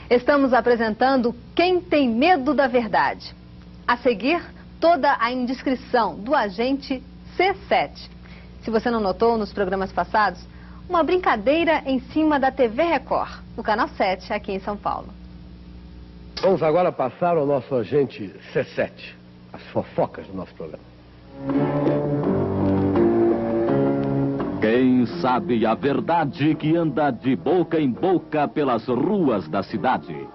Estamos apresentando Quem Tem Medo da Verdade. A seguir, toda a indiscrição do agente C7. Se você não notou nos programas passados, uma brincadeira em cima da TV Record, no canal 7, aqui em São Paulo. Vamos agora passar ao nosso agente C7, as fofocas do nosso programa. Quem sabe a verdade que anda de boca em boca pelas ruas da cidade?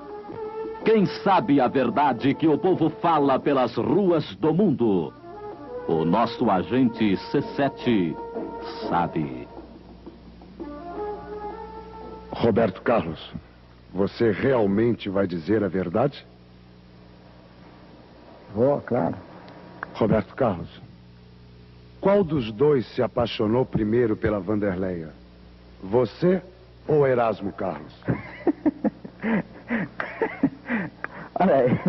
Quem sabe a verdade que o povo fala pelas ruas do mundo? O nosso agente C7 sabe. Roberto Carlos, você realmente vai dizer a verdade? Vou, claro. Roberto Carlos, qual dos dois se apaixonou primeiro pela Wanderleia? Você ou Erasmo Carlos? Olha aí,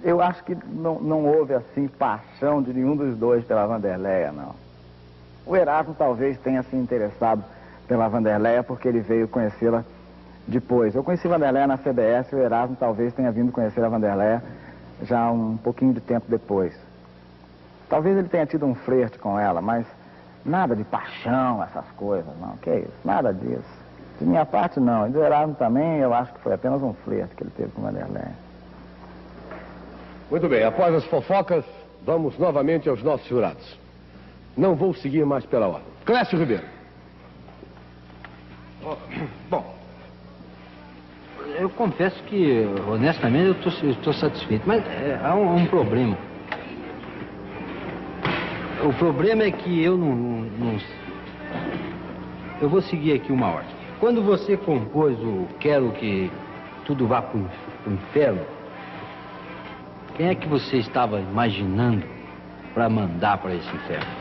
eu acho que não houve assim paixão de nenhum dos dois pela Wanderleia, não. O Erasmo talvez tenha se interessado pela Wanderleia porque ele veio conhecê-la depois. Eu conheci a Wanderleia na CBS e o Erasmo talvez tenha vindo conhecer a Wanderleia já um pouquinho de tempo depois. Talvez ele tenha tido um flerte com ela, mas nada de paixão, essas coisas, não. Que isso? Nada disso. De minha parte, não. E do Erasmo também, eu acho que foi apenas um flerte que ele teve com a Wanderleia. Muito bem, após as fofocas, vamos novamente aos nossos jurados. Não vou seguir mais pela ordem. Clécio Ribeiro. Bom, eu confesso que, honestamente, eu estou satisfeito, mas há um problema. O problema é que eu não... Eu vou seguir aqui uma ordem. Quando você compôs o Quero que tudo vá pro inferno, quem é que você estava imaginando para mandar para esse inferno?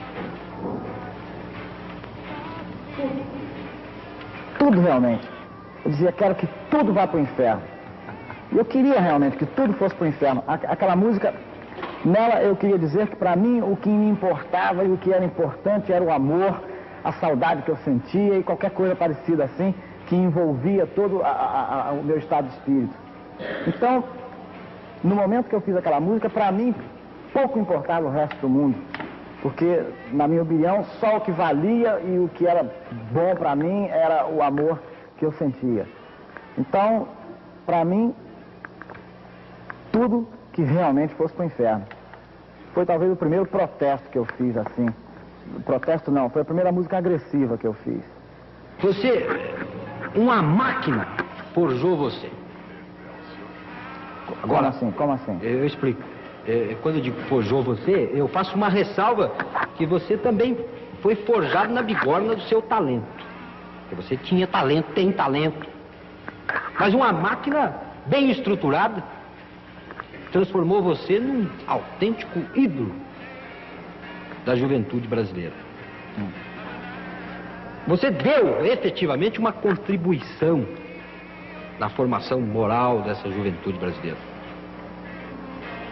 Tudo realmente. Eu dizia, quero que tudo vá pro inferno. E eu queria realmente que tudo fosse pro inferno. Aquela música... Nela eu queria dizer que para mim o que me importava e o que era importante era o amor, a saudade que eu sentia e qualquer coisa parecida assim que envolvia todo o meu estado de espírito. Então, no momento que eu fiz aquela música, para mim pouco importava o resto do mundo, porque na minha opinião só o que valia e o que era bom para mim era o amor que eu sentia. Então, para mim, tudo que realmente fosse para o inferno. Foi talvez o primeiro protesto que eu fiz assim. Protesto não, foi a primeira música agressiva que eu fiz. Você, uma máquina, forjou você. Agora, Como assim? Eu explico. Quando eu digo forjou você, eu faço uma ressalva que você também foi forjado na bigorna do seu talento. Porque você tinha talento, tem talento. Mas uma máquina bem estruturada transformou você num autêntico ídolo da juventude brasileira. Você deu efetivamente uma contribuição na formação moral dessa juventude brasileira.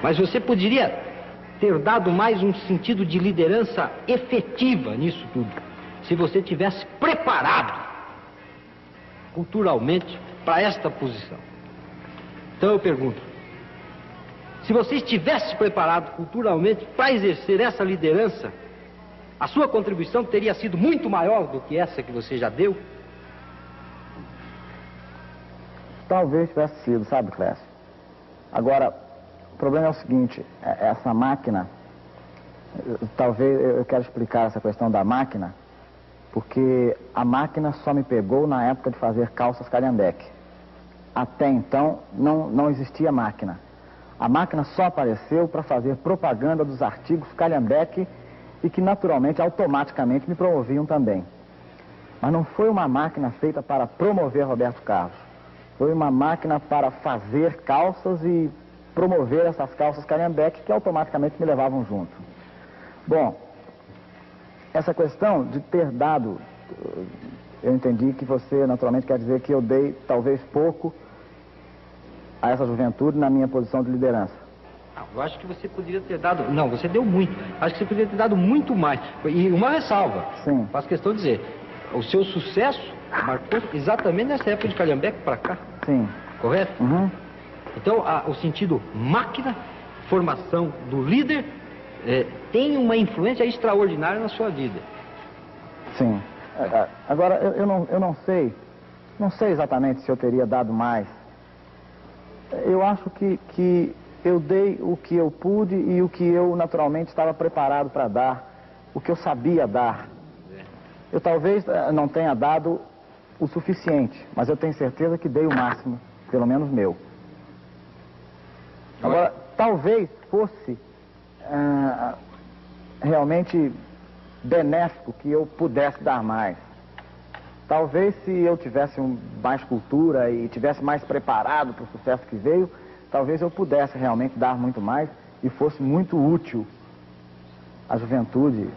Mas você poderia ter dado mais um sentido de liderança efetiva nisso tudo, se você tivesse preparado culturalmente para esta posição. Então eu pergunto, se você estivesse preparado culturalmente para exercer essa liderança, a sua contribuição teria sido muito maior do que essa que você já deu? Talvez tivesse sido, sabe, Clécio? Agora, o problema é o seguinte, essa máquina, talvez eu quero explicar essa questão da máquina, porque a máquina só me pegou na época de fazer calças calhambeque. Até então, não existia máquina. A máquina só apareceu para fazer propaganda dos artigos calhambeque e que naturalmente, automaticamente me promoviam também. Mas não foi uma máquina feita para promover Roberto Carlos. Foi uma máquina para fazer calças e promover essas calças calhambeque que automaticamente me levavam junto. Bom, essa questão de ter dado, eu entendi que você naturalmente quer dizer que eu dei talvez pouco a essa juventude na minha posição de liderança. Não, eu acho que você poderia ter dado... Não, você deu muito. Acho que você poderia ter dado muito mais. E uma ressalva. Sim. Faço questão de dizer, o seu sucesso marcou exatamente nessa época de calhambeque para cá. Sim. Correto? Uhum. Então, o sentido máquina, formação do líder, tem uma influência extraordinária na sua vida. Sim. Agora, eu não sei exatamente se eu teria dado mais. Eu acho que eu dei o que eu pude e o que eu naturalmente estava preparado para dar, o que eu sabia dar. Eu talvez não tenha dado o suficiente, mas eu tenho certeza que dei o máximo, pelo menos meu. Agora, talvez fosse realmente benéfico que eu pudesse dar mais. Talvez se eu tivesse mais cultura e tivesse mais preparado para o sucesso que veio, talvez eu pudesse realmente dar muito mais e fosse muito útil à juventude.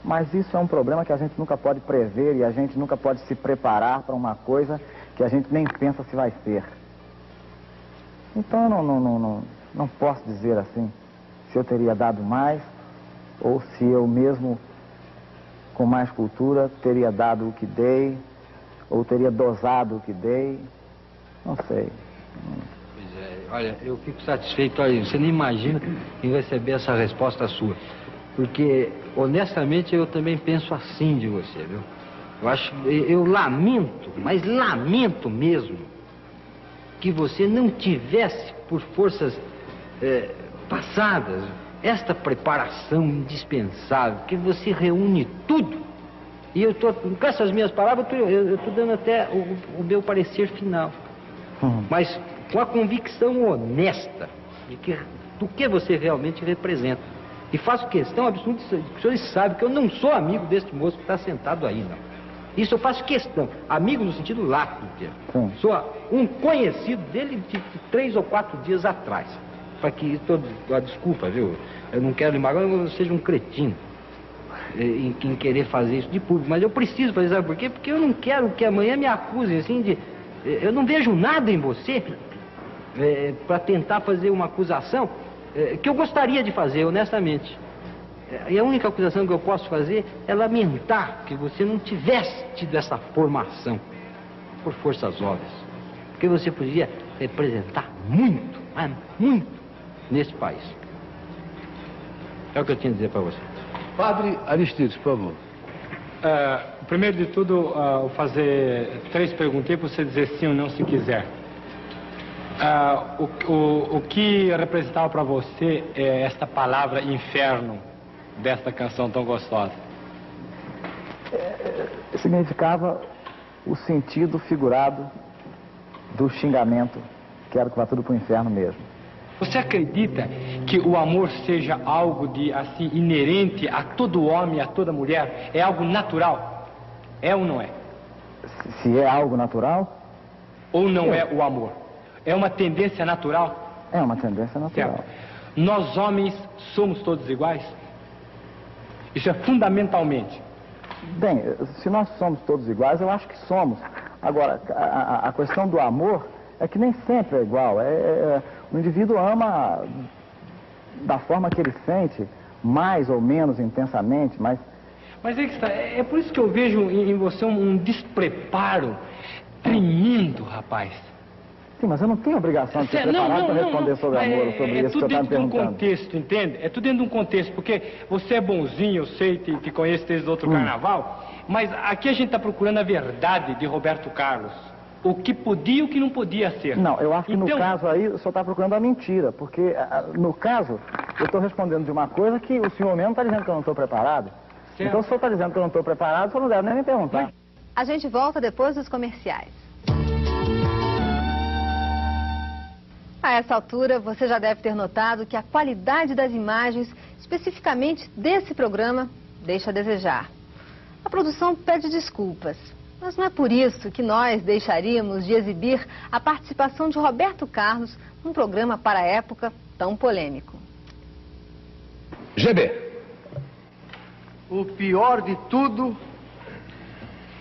Mas isso é um problema que a gente nunca pode prever e a gente nunca pode se preparar para uma coisa que a gente nem pensa se vai ser. Então eu não posso dizer assim se eu teria dado mais ou se eu mesmo com mais cultura teria dado o que dei ou teria dosado o que dei. Não sei. Pois é, olha, eu fico satisfeito, olha, você nem imagina em receber essa resposta sua. Porque, honestamente, eu também penso assim de você, viu? Eu lamento, mas lamento mesmo, que você não tivesse, por forças passadas, esta preparação indispensável, que você reúne tudo. E eu estou, com essas minhas palavras, eu estou dando até o meu parecer final. Mas com a convicção honesta do que você realmente representa. E faço questão absoluta, os senhores sabem que eu não sou amigo deste moço que está sentado aí, não. Isso eu faço questão, amigo no sentido lato do termo. Sou um conhecido dele de 3 ou 4 dias atrás. Para que, desculpa, viu? Eu não quero lhe magoar, eu seja um cretino em querer fazer isso de público. Mas eu preciso fazer, sabe por quê? Porque eu não quero que amanhã me acusem assim de... Eu não vejo nada em você para tentar fazer uma acusação que eu gostaria de fazer, honestamente. E a única acusação que eu posso fazer é lamentar que você não tivesse tido essa formação por forças óbvias. Porque você podia representar muito, mas muito, nesse país. É o que eu tinha a dizer para você. Padre Aristides, por favor. Primeiro de tudo, vou fazer 3 perguntas para você dizer sim ou não se quiser. O que representava para você esta palavra inferno desta canção tão gostosa? Significava o sentido figurado do xingamento, que era que vai tudo para o inferno mesmo. Você acredita que o amor seja algo de assim inerente a todo homem, a toda mulher? É algo natural? É ou não é? Se é algo natural? Ou não é o amor? É uma tendência natural? É uma tendência natural. Certo. Nós homens somos todos iguais? Isso é fundamentalmente. Bem, se nós somos todos iguais, eu acho que somos. Agora, a questão do amor é que nem sempre é igual. O indivíduo ama da forma que ele sente, mais ou menos intensamente, mas é que está. É por isso que eu vejo em você um despreparo tremendo, rapaz. Sim, mas eu não tenho obrigação de ser preparado para responder sobre amor, sobre isso que você está me perguntando. É tudo dentro de um contexto, entende? É tudo dentro de um contexto, porque você é bonzinho, eu sei, te conheço desde outro carnaval, mas aqui a gente está procurando a verdade de Roberto Carlos. O que podia e o que não podia ser. Não, eu acho que no caso aí o senhor está procurando a mentira, porque no caso eu estou respondendo de uma coisa que o senhor mesmo está dizendo que eu não estou preparado. Certo. Então se o senhor está dizendo que eu não estou preparado, o senhor não deve nem me perguntar. A gente volta depois dos comerciais. A essa altura, você já deve ter notado que a qualidade das imagens, especificamente desse programa, deixa a desejar. A produção pede desculpas, mas não é por isso que nós deixaríamos de exibir a participação de Roberto Carlos num programa para a época tão polêmico. GB. O pior de tudo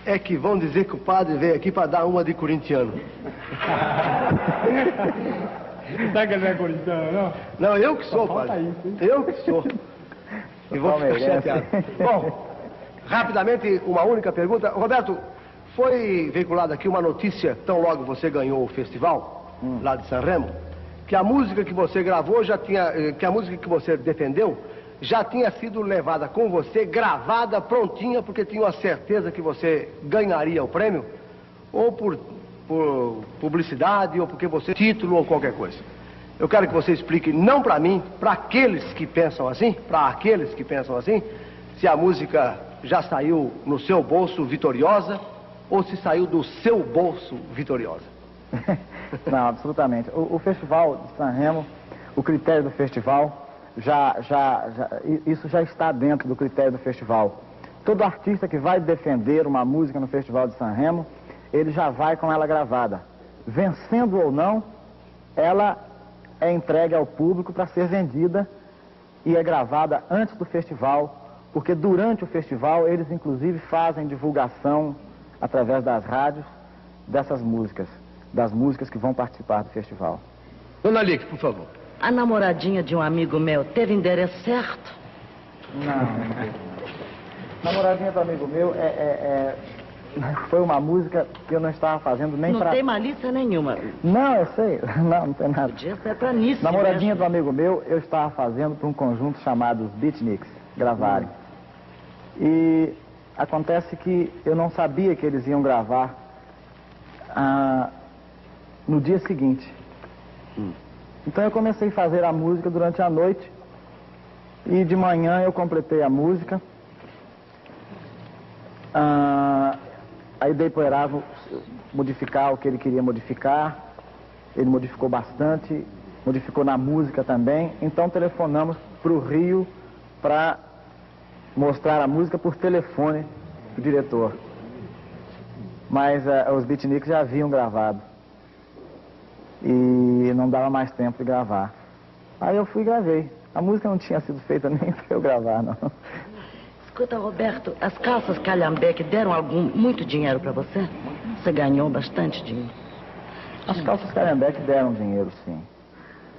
é que vão dizer que o padre veio aqui para dar uma de corintiano. Sabe que ele não é corintiano, não? Não, eu que sou, padre. Eu que sou. E vou ficar chateado. Bom, rapidamente, uma única pergunta. Roberto, foi veiculada aqui uma notícia, tão logo você ganhou o festival, lá de Sanremo, que a música que você gravou já tinha, que a música que você defendeu já tinha sido levada com você, gravada, prontinha, porque tinha a certeza que você ganharia o prêmio, ou por publicidade, ou porque você título ou qualquer coisa. Eu quero que você explique, não para mim, para aqueles que pensam assim, se a música já saiu no seu bolso vitoriosa ou se saiu do seu bolso vitoriosa. Não, absolutamente. O Festival de Sanremo, o critério do festival, isso já está dentro do critério do festival. Todo artista que vai defender uma música no Festival de Sanremo, ele já vai com ela gravada. Vencendo ou não, ela é entregue ao público para ser vendida e é gravada antes do festival, porque durante o festival eles inclusive fazem divulgação através das rádios dessas músicas, das músicas que vão participar do festival. Dona Lick, por favor. A namoradinha de um amigo meu teve endereço certo? Não. Namoradinha do amigo meu foi uma música que eu não estava fazendo nem pra... Não tem malícia nenhuma. Não, eu sei. Não tem nada. Podia ser pra nisso. Namoradinha do amigo meu, eu estava fazendo para um conjunto chamado os Beatniks gravarem. E acontece que eu não sabia que eles iam gravar no dia seguinte. Então eu comecei a fazer a música durante a noite e de manhã eu completei a música. Aí dei para o Erasmo modificar o que ele queria modificar. Ele modificou bastante, modificou na música também. Então telefonamos para o Rio para mostrar a música por telefone do diretor. Mas os Beatniks já haviam gravado. E não dava mais tempo de gravar. Aí eu fui e gravei. A música não tinha sido feita nem para eu gravar, não. Escuta, Roberto, as calças Calhambeque deram muito dinheiro para você? Você ganhou bastante dinheiro? As calças Calhambeque deram dinheiro, sim.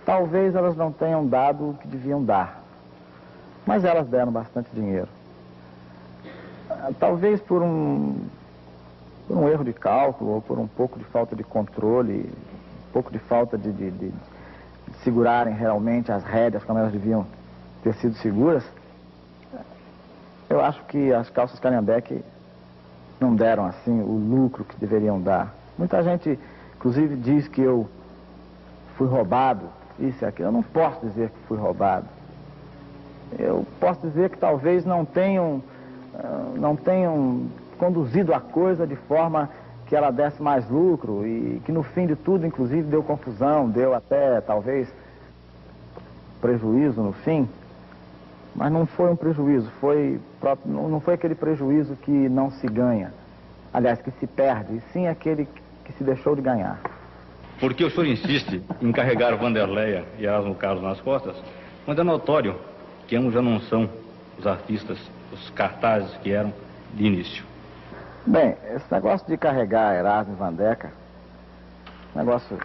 Talvez elas não tenham dado o que deviam dar. Mas elas deram bastante dinheiro. Talvez por um erro de cálculo ou por um pouco de falta de controle, um pouco de falta de segurarem realmente as rédeas como elas deviam ter sido seguras. Eu acho que as calças Calhambeque não deram, assim, o lucro que deveriam dar. Muita gente, inclusive, diz que eu fui roubado, isso e aquilo. Eu não posso dizer que fui roubado. Eu posso dizer que talvez não tenham conduzido a coisa de forma que ela desse mais lucro e que no fim de tudo, inclusive, deu confusão, deu até, talvez, prejuízo no fim. Mas não foi um prejuízo, não foi aquele prejuízo que não se ganha, aliás, que se perde, e sim aquele que se deixou de ganhar. Por que o senhor insiste em carregar Wanderleia e Erasmo Carlos nas costas, quando é notório que ambos já não são os artistas, os cartazes que eram de início? Bem, esse negócio de carregar Erasmo e Vandeca, negócio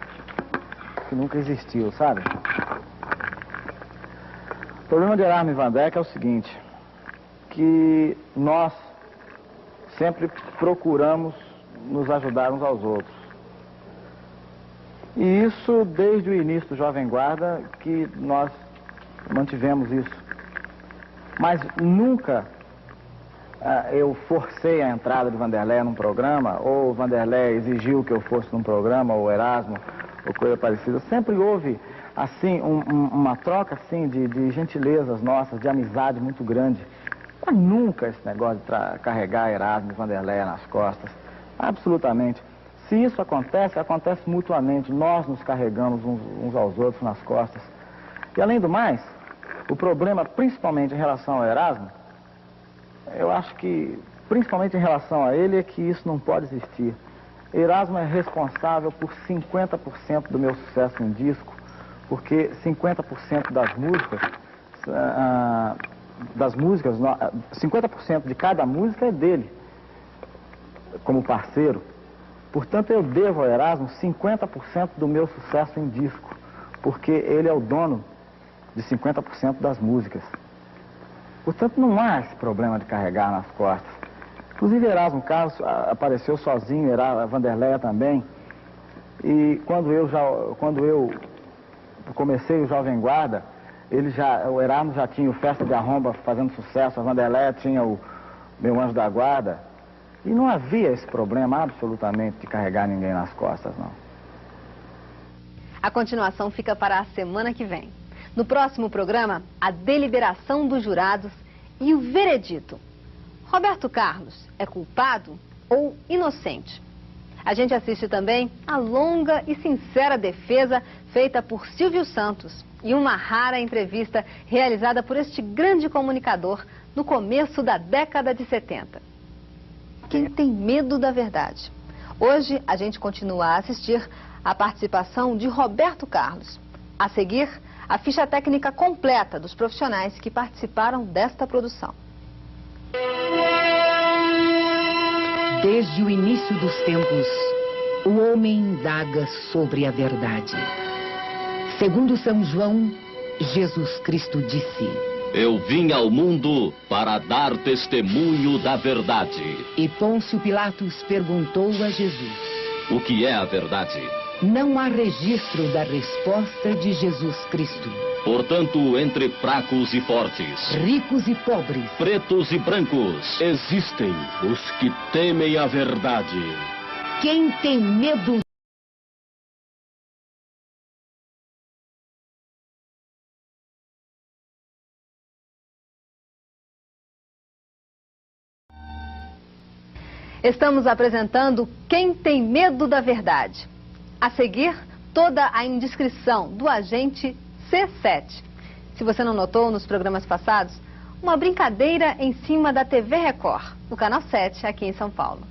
que nunca existiu, sabe? O problema de Erasmo e Vandeca é o seguinte, que nós sempre procuramos nos ajudar uns aos outros. E isso desde o início do Jovem Guarda que nós mantivemos isso. Mas nunca eu forcei a entrada de Wanderleia num programa, ou Wanderleia exigiu que eu fosse num programa, ou Erasmo, ou coisa parecida. Sempre houve, assim, uma troca, assim, de gentilezas nossas, de amizade muito grande. Mas nunca esse negócio de carregar Erasmo e Wanderleia nas costas. Absolutamente. Se isso acontece, acontece mutuamente. Nós nos carregamos uns aos outros nas costas. E além do mais, o problema, principalmente em relação ao Erasmo, eu acho que, principalmente em relação a ele, é que isso não pode existir. Erasmo é responsável por 50% do meu sucesso em disco, porque 50% das músicas, 50% de cada música é dele, como parceiro. Portanto, eu devo ao Erasmo 50% do meu sucesso em disco, porque ele é o dono de 50% das músicas. Portanto, não há esse problema de carregar nas costas. Inclusive Erasmo Carlos apareceu sozinho, a Vanderleia também. E quando eu comecei o Jovem Guarda, o Erasmo já tinha o Festa de Arromba fazendo sucesso, a Vanderleia tinha o Meu Anjo da Guarda. E não havia esse problema absolutamente de carregar ninguém nas costas, não. A continuação fica para a semana que vem. No próximo programa, a deliberação dos jurados e o veredito. Roberto Carlos é culpado ou inocente? A gente assiste também a longa e sincera defesa feita por Silvio Santos e uma rara entrevista realizada por este grande comunicador no começo da década de 70. Quem tem medo da verdade? Hoje a gente continua a assistir a participação de Roberto Carlos. A seguir, a ficha técnica completa dos profissionais que participaram desta produção. Desde o início dos tempos, o homem indaga sobre a verdade. Segundo São João, Jesus Cristo disse: Eu vim ao mundo para dar testemunho da verdade. E Pôncio Pilatos perguntou a Jesus: O que é a verdade? Não há registro da resposta de Jesus Cristo. Portanto, entre fracos e fortes, ricos e pobres, pretos e brancos, existem os que temem a verdade. Quem tem medo? Estamos apresentando Quem Tem Medo da Verdade. A seguir, toda a indiscrição do agente C7. Se você não notou nos programas passados, uma brincadeira em cima da TV Record, o canal 7 aqui em São Paulo.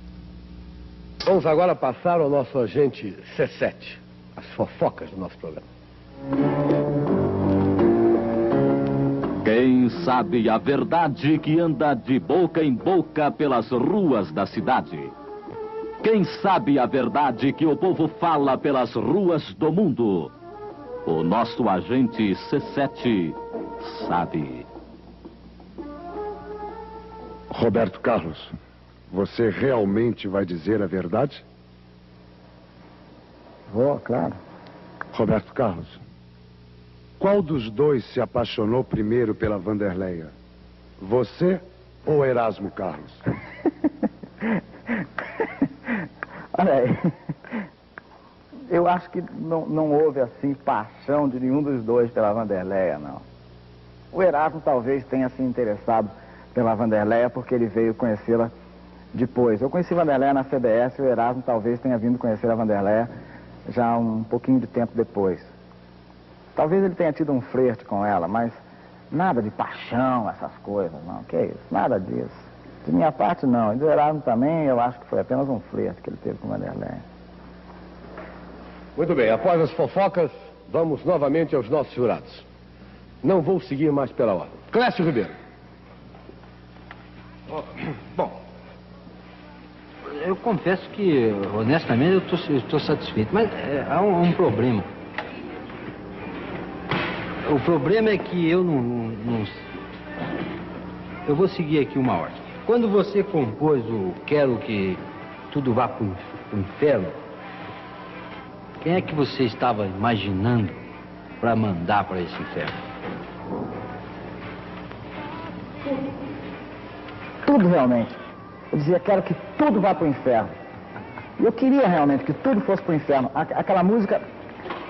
Vamos agora passar ao nosso agente C7, as fofocas do nosso programa. Quem sabe a verdade que anda de boca em boca pelas ruas da cidade? Quem sabe a verdade que o povo fala pelas ruas do mundo? O nosso agente C7 sabe. Roberto Carlos, você realmente vai dizer a verdade? Vou, claro. Roberto Carlos, qual dos dois se apaixonou primeiro pela Vanderleia? Você ou Erasmo Carlos? Olha aí, eu acho que não houve assim paixão de nenhum dos dois pela Vanderleia, não. O Erasmo talvez tenha se interessado pela Vanderleia porque ele veio conhecê-la depois. Eu conheci a Vanderleia na CBS e o Erasmo talvez tenha vindo conhecer a Vanderleia já um pouquinho de tempo depois. Talvez ele tenha tido um flerte com ela, mas nada de paixão, essas coisas, não. Que isso, nada disso. De minha parte, não. E do Erasmo também, eu acho que foi apenas um flerte que ele teve com a Vanderleia. Muito bem, após as fofocas, vamos novamente aos nossos jurados. Não vou seguir mais pela ordem. Clécio Ribeiro. Bom, eu confesso que, honestamente, eu estou satisfeito, mas há um problema. O problema é que eu não... Eu vou seguir aqui uma ordem. Quando você compôs o Quero que tudo vá pro inferno, quem é que você estava imaginando para mandar para esse inferno? Tudo realmente. Eu dizia, quero que tudo vá pro inferno. E eu queria realmente que tudo fosse pro inferno. Aquela música,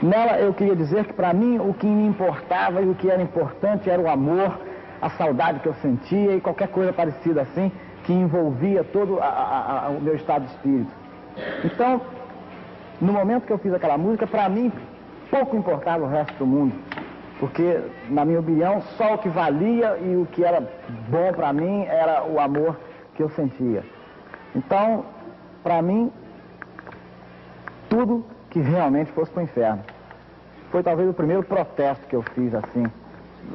nela eu queria dizer que para mim o que me importava e o que era importante era o amor, a saudade que eu sentia e qualquer coisa parecida assim, que envolvia todo o meu estado de espírito. Então, no momento que eu fiz aquela música, para mim, pouco importava o resto do mundo. Porque, na minha opinião, só o que valia e o que era bom para mim era o amor que eu sentia. Então, para mim, tudo que realmente fosse para o inferno. Foi talvez o primeiro protesto que eu fiz assim.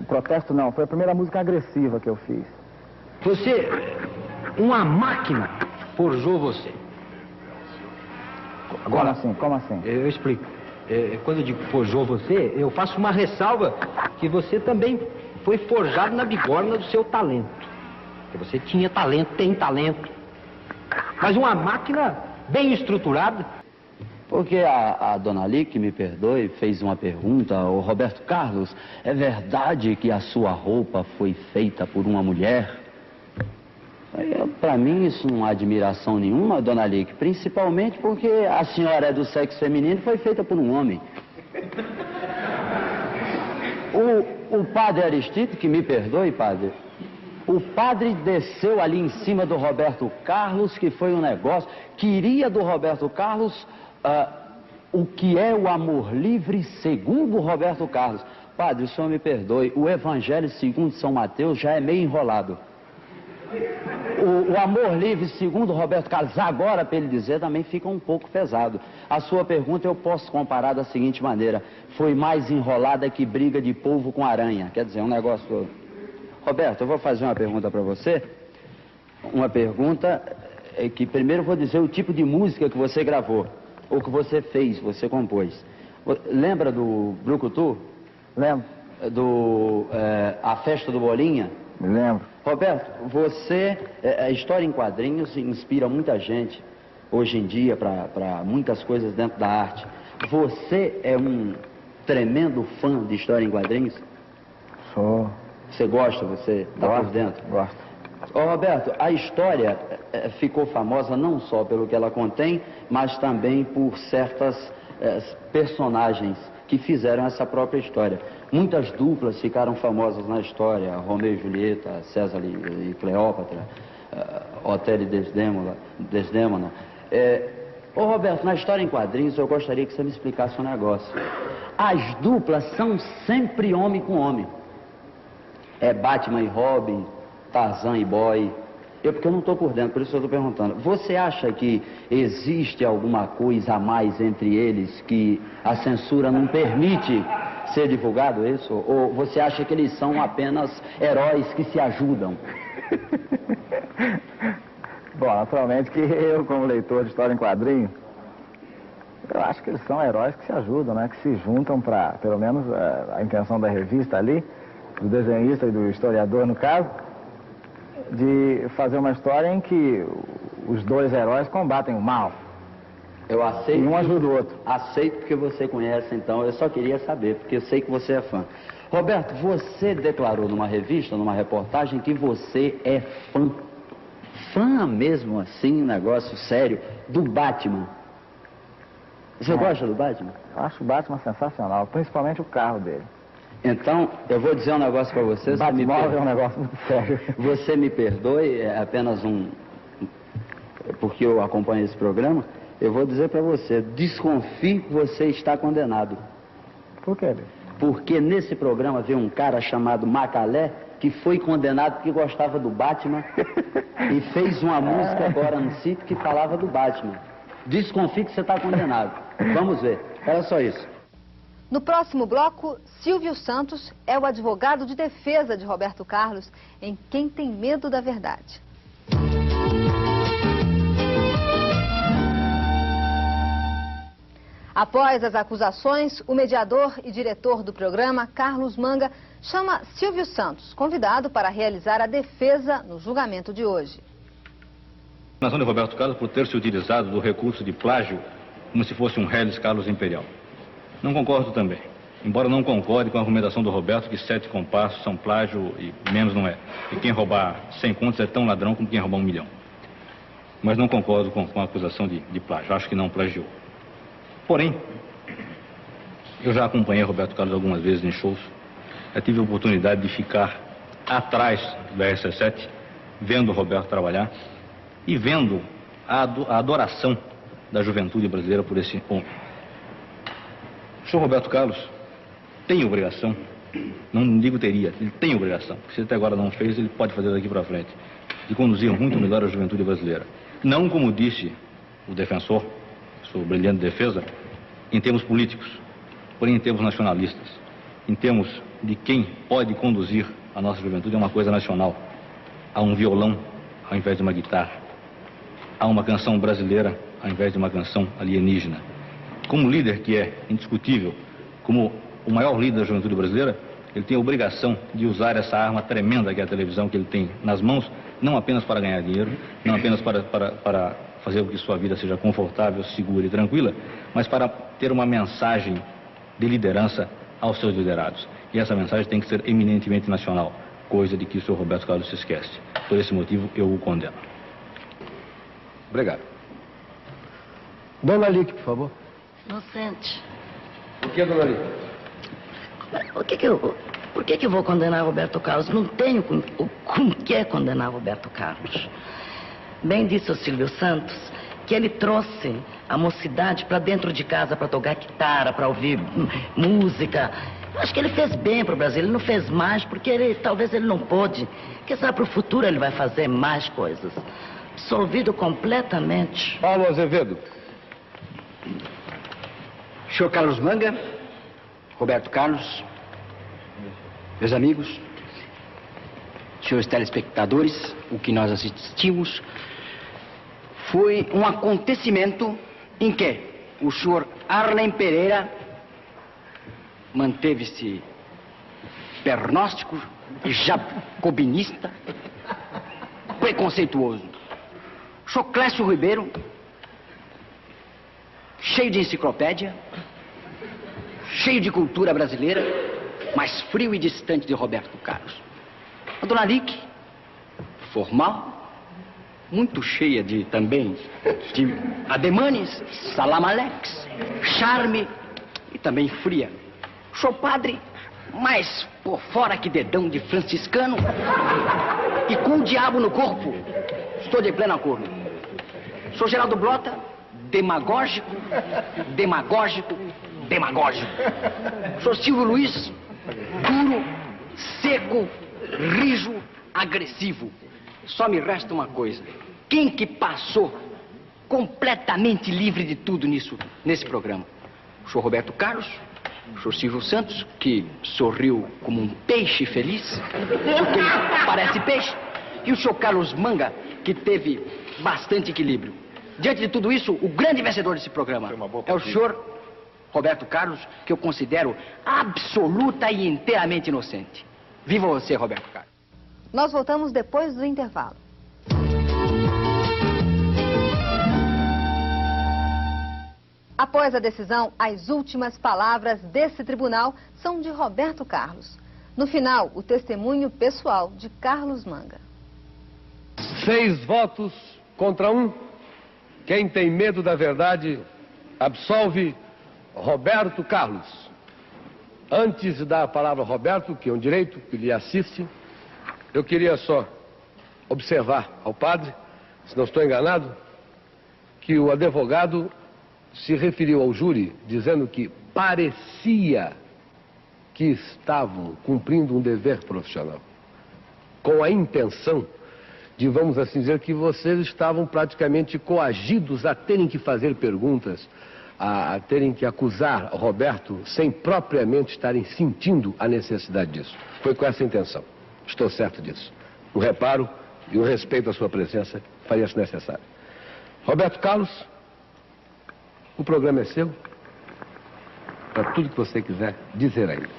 Protesto não, foi a primeira música agressiva que eu fiz. Você, uma máquina, forjou você. Agora, como assim? Eu explico. Quando eu digo forjou você, eu faço uma ressalva que você também foi forjado na bigorna do seu talento. Porque você tinha talento, tem talento. Mas uma máquina bem estruturada. Porque a dona Ali, que me perdoe, fez uma pergunta ao Roberto Carlos: é verdade que a sua roupa foi feita por uma mulher? Para mim isso não há admiração nenhuma, dona Lick, principalmente porque a senhora é do sexo feminino e foi feita por um homem. O padre Aristides, que me perdoe, padre, o padre desceu ali em cima do Roberto Carlos, que foi um negócio, queria do Roberto Carlos o que é o amor livre segundo o Roberto Carlos. Padre, o senhor me perdoe, o Evangelho segundo São Mateus já é meio enrolado. O amor livre segundo Roberto Carlos, agora para ele dizer, também fica um pouco pesado. A sua pergunta eu posso comparar da seguinte maneira: foi mais enrolada que briga de polvo com aranha. Quer dizer, um negócio... Roberto, eu vou fazer uma pergunta para você. Uma pergunta que primeiro eu vou dizer o tipo de música que você gravou, ou que você fez, você compôs. Lembra do Brucutu? Lembro. A Festa do Bolinha? Me lembro. Roberto, você, a história em quadrinhos inspira muita gente hoje em dia para muitas coisas dentro da arte. Você é um tremendo fã de história em quadrinhos? Sou. Você gosta? Você está por dentro? Gosto. Roberto, a história ficou famosa não só pelo que ela contém, mas também por certas personagens que fizeram essa própria história. Muitas duplas ficaram famosas na história: Romeu e Julieta, César e Cleópatra, Otelo e Desdémona. Roberto, na história em quadrinhos eu gostaria que você me explicasse um negócio. As duplas são sempre homem com homem. É Batman e Robin, Tarzan e Boy. Porque eu não estou por dentro, por isso eu estou perguntando. Você acha que existe alguma coisa a mais entre eles que a censura não permite ser divulgado, isso? Ou você acha que eles são apenas heróis que se ajudam? Bom, naturalmente que eu, como leitor de história em quadrinho, eu acho que eles são heróis que se ajudam, né? Que se juntam para, pelo menos, a intenção da revista ali, do desenhista e do historiador, no caso, de fazer uma história em que os dois heróis combatem o mal. Eu aceito. E um ajuda o outro. Aceito porque você conhece, então. Eu só queria saber, porque eu sei que você é fã. Roberto, você declarou numa revista, numa reportagem, que você é fã. Fã mesmo, assim, um negócio sério, do Batman. Você gosta do Batman? Eu acho o Batman sensacional, principalmente o carro dele. Então, eu vou dizer um negócio para você. Batmóvel é um negócio muito sério. Você me perdoe, é apenas porque eu acompanho esse programa. Eu vou dizer para você, desconfie que você está condenado. Por quê? Porque nesse programa veio um cara chamado Macalé, que foi condenado porque gostava do Batman e fez uma música agora no sítio que falava do Batman. Desconfie que você está condenado. Vamos ver. Era só isso. No próximo bloco, Silvio Santos é o advogado de defesa de Roberto Carlos em Quem Tem Medo da Verdade. Após as acusações, o mediador e diretor do programa, Carlos Manga, chama Silvio Santos, convidado para realizar a defesa no julgamento de hoje. A nação de Roberto Carlos por ter se utilizado do recurso de plágio como se fosse um Reles Carlos Imperial. Não concordo também, embora não concorde com a argumentação do Roberto que 7 compassos são plágio e menos não é. E quem roubar 100 contos é tão ladrão como quem roubar 1 milhão. Mas não concordo com a acusação de plágio, acho que não plagiou. Porém, eu já acompanhei Roberto Carlos algumas vezes em shows. Eu tive a oportunidade de ficar atrás do RC7, vendo o Roberto trabalhar e vendo a adoração da juventude brasileira por esse homem. O senhor Roberto Carlos tem obrigação, não digo teria, ele tem obrigação, porque se até agora não fez, ele pode fazer daqui para frente, de conduzir muito melhor a juventude brasileira. Não como disse o defensor, sua brilhante defesa, em termos políticos, porém em termos nacionalistas, em termos de quem pode conduzir a nossa juventude a uma coisa nacional, a um violão ao invés de uma guitarra, a uma canção brasileira ao invés de uma canção alienígena. Como líder que é indiscutível, como o maior líder da juventude brasileira, ele tem a obrigação de usar essa arma tremenda que é a televisão que ele tem nas mãos, não apenas para ganhar dinheiro, não apenas para fazer com que sua vida seja confortável, segura e tranquila, mas para ter uma mensagem de liderança aos seus liderados. E essa mensagem tem que ser eminentemente nacional, coisa de que o senhor Roberto Carlos se esquece. Por esse motivo, eu o condeno. Obrigado. Dona Lique, por favor. Inocente. Por que, Dona Lique? Por que eu vou condenar Roberto Carlos? Não tenho com que condenar Roberto Carlos. Bem disse o Silvio Santos que ele trouxe a mocidade para dentro de casa para tocar guitarra, para ouvir música. Acho que ele fez bem para o Brasil. Ele não fez mais porque talvez ele não pôde. Quem sabe para o futuro ele vai fazer mais coisas. Absolvido completamente. Paulo Azevedo. Senhor Carlos Manga, Roberto Carlos, meus amigos, senhores telespectadores, o que nós assistimos foi um acontecimento em que o senhor Arlen Pereira manteve-se pernóstico, jacobinista, preconceituoso. O senhor Clécio Ribeiro, cheio de enciclopédia, cheio de cultura brasileira, mas frio e distante de Roberto Carlos. A dona Lique, formal, muito cheia de ademanes, salamaleques, charme e também fria. O senhor padre, mais por fora que dedão de franciscano e com o diabo no corpo. Estou de pleno acordo. O senhor Geraldo Blota, demagógico, demagógico, demagógico. O senhor Silvio Luiz, duro, seco, rijo, agressivo. Só me resta uma coisa. Quem que passou completamente livre de tudo nesse programa? O senhor Roberto Carlos, o senhor Silvio Santos, que sorriu como um peixe feliz, porque ele parece peixe, e o senhor Carlos Manga, que teve bastante equilíbrio. Diante de tudo isso, o grande vencedor desse programa é o senhor Roberto Carlos, que eu considero absoluta e inteiramente inocente. Viva você, Roberto Carlos. Nós voltamos depois do intervalo. Após a decisão, as últimas palavras desse tribunal são de Roberto Carlos. No final, o testemunho pessoal de Carlos Manga. 6 votos contra 1. Quem tem medo da verdade absolve Roberto Carlos. Antes de dar a palavra a Roberto, que é um direito que lhe assiste, eu queria só observar ao padre, se não estou enganado, que o advogado se referiu ao júri dizendo que parecia que estavam cumprindo um dever profissional, com a intenção de, vamos assim dizer, que vocês estavam praticamente coagidos a terem que fazer perguntas, a terem que acusar Roberto sem propriamente estarem sentindo a necessidade disso. Foi com essa intenção. Estou certo disso. O reparo e o respeito à sua presença faria-se necessário. Roberto Carlos, o programa é seu. Para tudo que você quiser dizer ainda.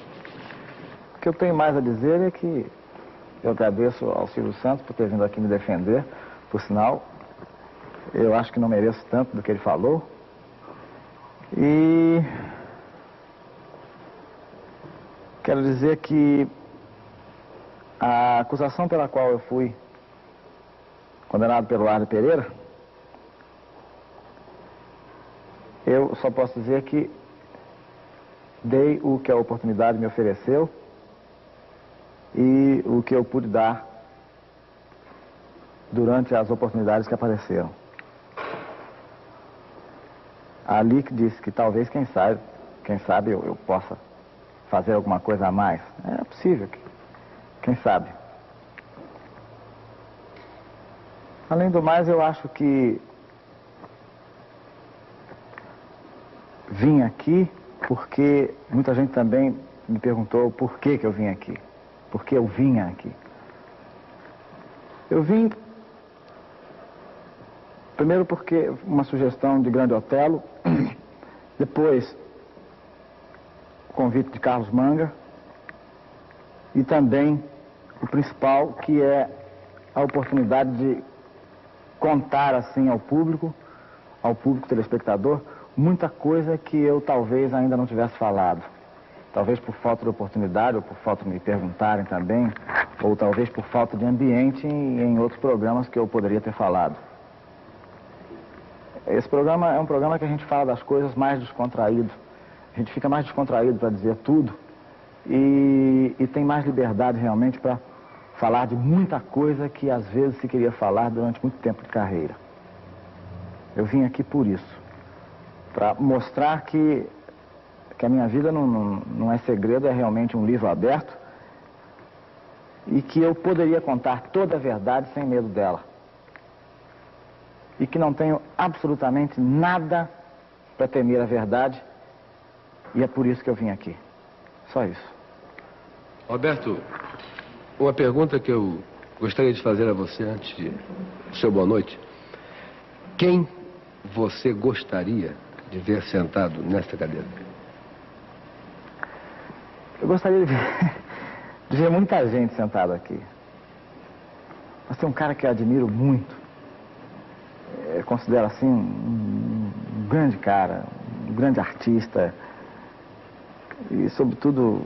O que eu tenho mais a dizer é que eu agradeço ao Silvio Santos por ter vindo aqui me defender. Por sinal, eu acho que não mereço tanto do que ele falou. E quero dizer que a acusação pela qual eu fui condenado pelo Arlen Pereira, eu só posso dizer que dei o que a oportunidade me ofereceu e o que eu pude dar durante as oportunidades que apareceram. A Lique disse que talvez, quem sabe eu possa fazer alguma coisa a mais. É possível, quem sabe. Além do mais, eu acho que vim aqui porque muita gente também me perguntou por que eu vim aqui. Por que eu vinha aqui. Eu vim primeiro porque uma sugestão de Grande Otelo, depois o convite de Carlos Manga e também o principal, que é a oportunidade de contar assim ao público telespectador, muita coisa que eu talvez ainda não tivesse falado. Talvez por falta de oportunidade, ou por falta de me perguntarem também, ou talvez por falta de ambiente em outros programas que eu poderia ter falado. Esse programa é um programa que a gente fala das coisas mais descontraído. A gente fica mais descontraído para dizer tudo e tem mais liberdade realmente para falar de muita coisa que às vezes se queria falar durante muito tempo de carreira. Eu vim aqui por isso, para mostrar que a minha vida não é segredo, é realmente um livro aberto e que eu poderia contar toda a verdade sem medo dela. E que não tenho absolutamente nada para temer a verdade e é por isso que eu vim aqui. Só isso. Roberto, uma pergunta que eu gostaria de fazer a você antes de seu boa noite. Quem você gostaria de ver sentado nesta cadeira? Eu gostaria de ver muita gente sentada aqui. Mas tem um cara que eu admiro muito. Eu considero assim um grande cara, um grande artista. E, sobretudo,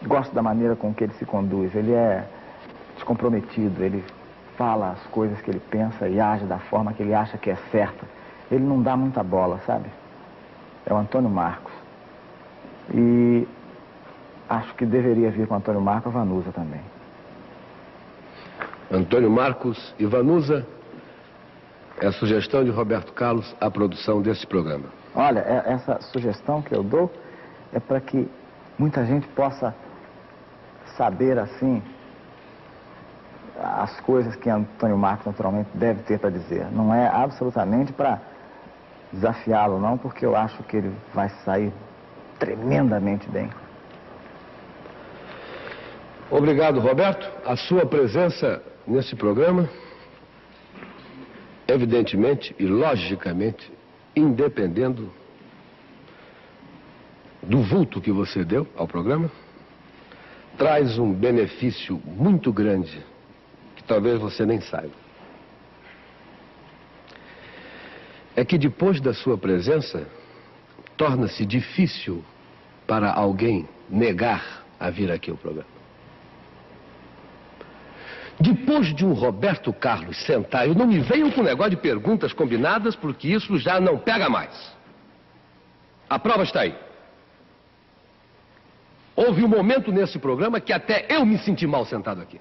gosto da maneira com que ele se conduz. Ele é descomprometido, ele fala as coisas que ele pensa e age da forma que ele acha que é certa. Ele não dá muita bola, sabe? É o Antônio Marcos. E acho que deveria vir com o Antônio Marcos a Vanusa também. Antônio Marcos e Vanusa é a sugestão de Roberto Carlos à produção desse programa. Olha, essa sugestão que eu dou é para que muita gente possa saber, assim, as coisas que Antônio Marcos naturalmente deve ter para dizer. Não é absolutamente para desafiá-lo, não, porque eu acho que ele vai sair tremendamente bem. Obrigado, Roberto. A sua presença nesse programa, evidentemente e logicamente, independendo do vulto que você deu ao programa, traz um benefício muito grande que talvez você nem saiba. É que depois da sua presença, torna-se difícil para alguém negar a vir aqui ao programa. Depois de um Roberto Carlos sentar, eu não me venham com negócio de perguntas combinadas, porque isso já não pega mais. A prova está aí. Houve um momento nesse programa que até eu me senti mal sentado aqui.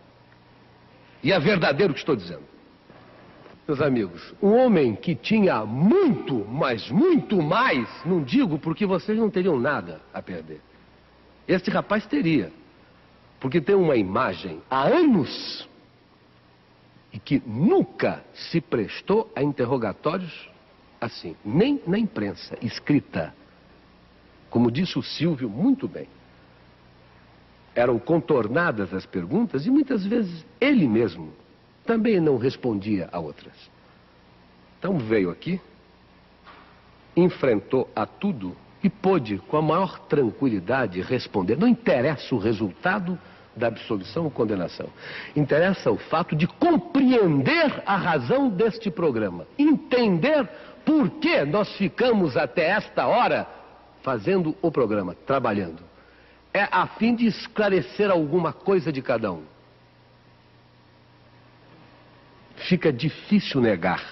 E é verdadeiro o que estou dizendo. Meus amigos, um homem que tinha muito, mas muito mais, não digo porque vocês não teriam nada a perder. Este rapaz teria. Porque tem uma imagem há anos e que nunca se prestou a interrogatórios assim, nem na imprensa escrita. Como disse o Silvio muito bem. Eram contornadas as perguntas e muitas vezes ele mesmo também não respondia a outras. Então veio aqui, enfrentou a tudo e pôde com a maior tranquilidade responder. Não interessa o resultado da absolvição ou condenação. Interessa o fato de compreender a razão deste programa. Entender por que nós ficamos até esta hora fazendo o programa, trabalhando. É a fim de esclarecer alguma coisa de cada um. Fica difícil negar,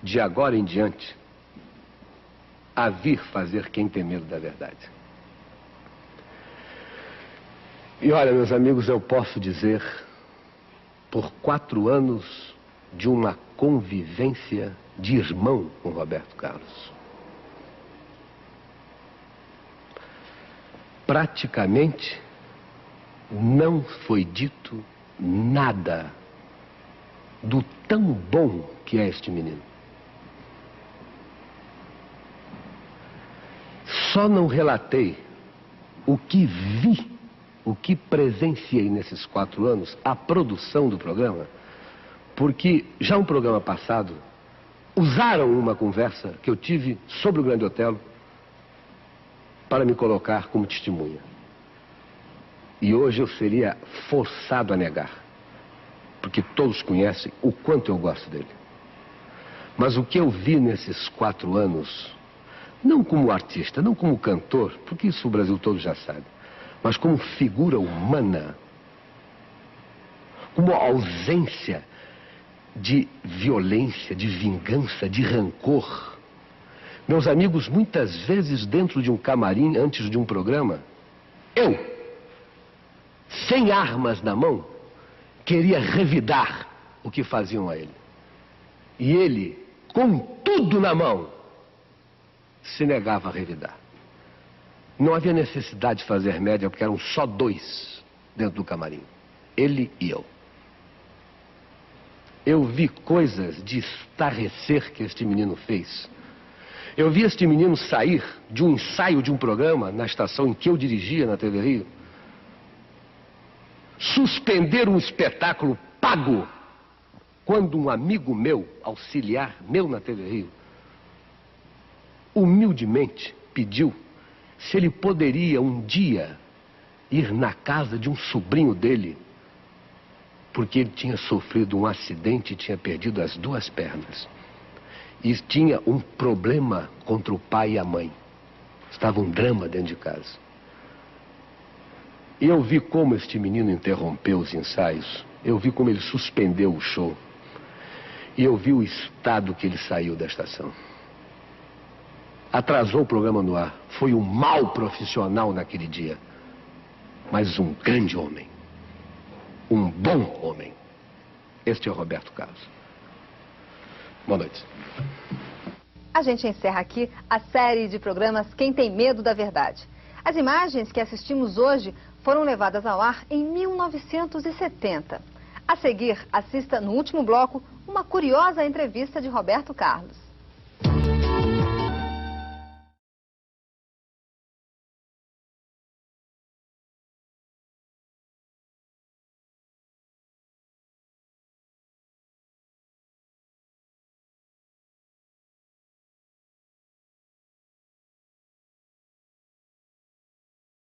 de agora em diante, a vir fazer quem tem medo da verdade. E olha, meus amigos, eu posso dizer, por 4 anos de uma convivência de irmão com Roberto Carlos, praticamente não foi dito nada do tão bom que é este menino. Só não relatei o que vi, o que presenciei nesses 4 anos, a produção do programa, porque já um programa passado usaram uma conversa que eu tive sobre o Grande Otelo para me colocar como testemunha. E hoje eu seria forçado a negar. porque todos conhecem o quanto eu gosto dele. Mas o que eu vi nesses 4 anos, não como artista, não como cantor, porque isso o Brasil todo já sabe, mas como figura humana, como ausência de violência, de vingança, de rancor. Meus amigos, muitas vezes dentro de um camarim, antes de um programa, eu, sem armas na mão, queria revidar o que faziam a ele. E ele, com tudo na mão, se negava a revidar. Não havia necessidade de fazer média, porque eram só 2 dentro do camarim. Ele e eu. Eu vi coisas de estarrecer que este menino fez. Eu vi este menino sair de um ensaio de um programa na estação em que eu dirigia na TV Rio, suspender um espetáculo pago, quando um amigo meu, auxiliar meu na TV Rio, humildemente pediu se ele poderia um dia ir na casa de um sobrinho dele, porque ele tinha sofrido um acidente e tinha perdido as 2 pernas. E tinha um problema contra o pai e a mãe. Estava um drama dentro de casa. E eu vi como este menino interrompeu os ensaios. Eu vi como ele suspendeu o show. E eu vi o estado que ele saiu da estação. Atrasou o programa no ar. Foi um mau profissional naquele dia. Mas um grande homem. Um bom homem. Este é o Roberto Carlos. Boa noite. A gente encerra aqui a série de programas Quem Tem Medo da Verdade. As imagens que assistimos hoje foram levadas ao ar em 1970. A seguir, assista no último bloco uma curiosa entrevista de Roberto Carlos.